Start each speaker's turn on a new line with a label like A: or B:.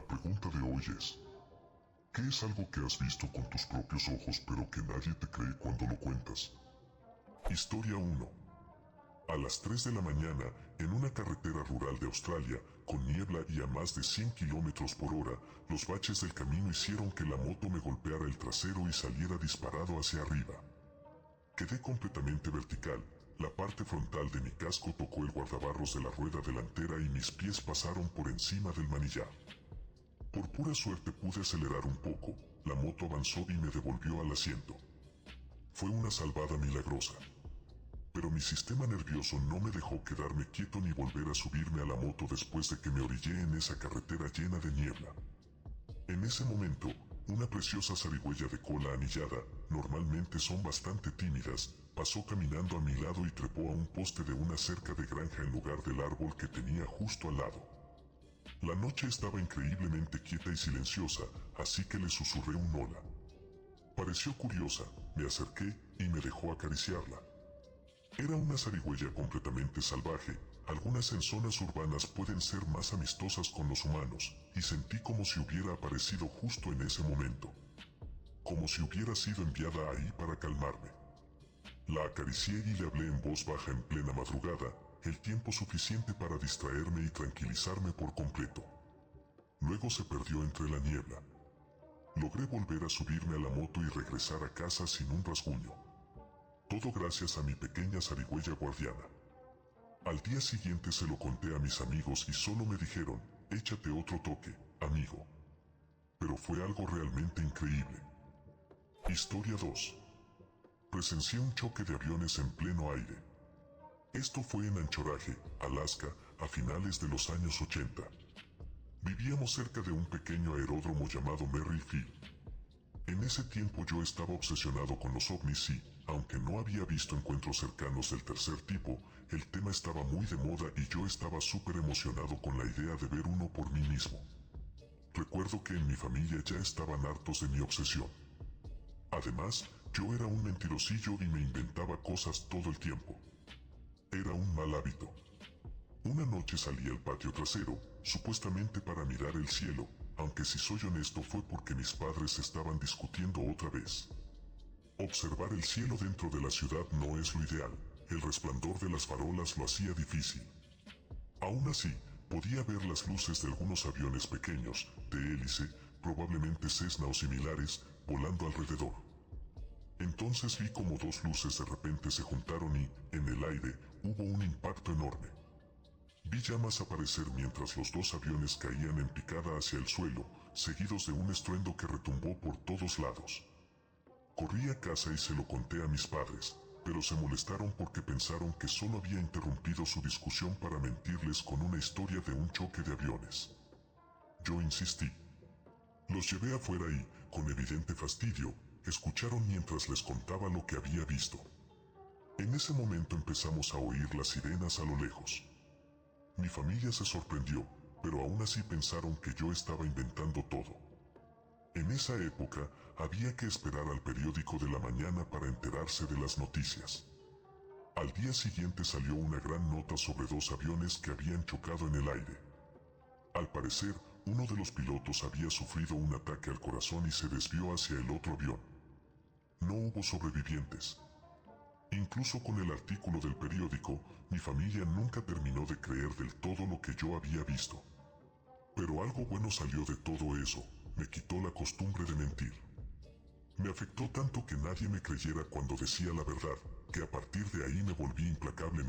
A: La pregunta de hoy es, ¿qué es algo que has visto con tus propios ojos pero que nadie te cree cuando lo cuentas? Historia 1. A las 3 de la mañana, en una carretera rural de Australia, con niebla y a más de 100 kilómetros por hora, los baches del camino hicieron que la moto me golpeara el trasero y saliera disparado hacia arriba. Quedé completamente vertical, la parte frontal de mi casco tocó el guardabarros de la rueda delantera y mis pies pasaron por encima del manillar. Por pura suerte pude acelerar un poco, la moto avanzó y me devolvió al asiento. Fue una salvada milagrosa. Pero mi sistema nervioso no me dejó quedarme quieto ni volver a subirme a la moto después de que me orillé en esa carretera llena de niebla. En ese momento, una preciosa zarigüeya de cola anillada, normalmente son bastante tímidas, pasó caminando a mi lado y trepó a un poste de una cerca de granja en lugar del árbol que tenía justo al lado. La noche estaba increíblemente quieta y silenciosa, así que le susurré un hola. Pareció curiosa, me acerqué y me dejó acariciarla. Era una zarigüeya completamente salvaje. Algunas en zonas urbanas pueden ser más amistosas con los humanos, y sentí como si hubiera aparecido justo en ese momento. Como si hubiera sido enviada ahí para calmarme. La acaricié y le hablé en voz baja en plena madrugada, el tiempo suficiente para distraerme y tranquilizarme por completo. Luego se perdió entre la niebla. Logré volver a subirme a la moto y regresar a casa sin un rasguño. Todo gracias a mi pequeña zarigüeya guardiana. Al día siguiente se lo conté a mis amigos y solo me dijeron, échate otro toque, amigo. Pero fue algo realmente increíble. Historia 2. Presencié un choque de aviones en pleno aire. Esto fue en Anchorage, Alaska, a finales de los años 80. Vivíamos cerca de un pequeño aeródromo llamado Merrifield. En ese tiempo yo estaba obsesionado con los ovnis y, aunque no había visto encuentros cercanos del tercer tipo, el tema estaba muy de moda y yo estaba súper emocionado con la idea de ver uno por mí mismo. Recuerdo que en mi familia ya estaban hartos de mi obsesión. Además, yo era un mentirosillo y me inventaba cosas todo el tiempo. Era un mal hábito. Una noche salí al patio trasero, supuestamente para mirar el cielo, aunque si soy honesto fue porque mis padres estaban discutiendo otra vez. Observar el cielo dentro de la ciudad no es lo ideal, el resplandor de las farolas lo hacía difícil. Aún así, podía ver las luces de algunos aviones pequeños, de hélice, probablemente Cessna o similares, volando alrededor. Entonces vi como dos luces de repente se juntaron y, en el aire, hubo un impacto enorme. Vi llamas aparecer mientras los dos aviones caían en picada hacia el suelo, seguidos de un estruendo que retumbó por todos lados. Corrí a casa y se lo conté a mis padres, pero se molestaron porque pensaron que solo había interrumpido su discusión para mentirles con una historia de un choque de aviones. Yo insistí. Los llevé afuera y, con evidente fastidio, escucharon mientras les contaba lo que había visto. En ese momento empezamos a oír las sirenas a lo lejos. Mi familia se sorprendió, pero aún así pensaron que yo estaba inventando todo. En esa época, había que esperar al periódico de la mañana para enterarse de las noticias. Al día siguiente salió una gran nota sobre dos aviones que habían chocado en el aire. Al parecer, uno de los pilotos había sufrido un ataque al corazón y se desvió hacia el otro avión. No hubo sobrevivientes. Incluso con el artículo del periódico, mi familia nunca terminó de creer del todo lo que yo había visto. Pero algo bueno salió de todo eso, me quitó la costumbre de mentir. Me afectó tanto que nadie me creyera cuando decía la verdad, que a partir de ahí me volví implacable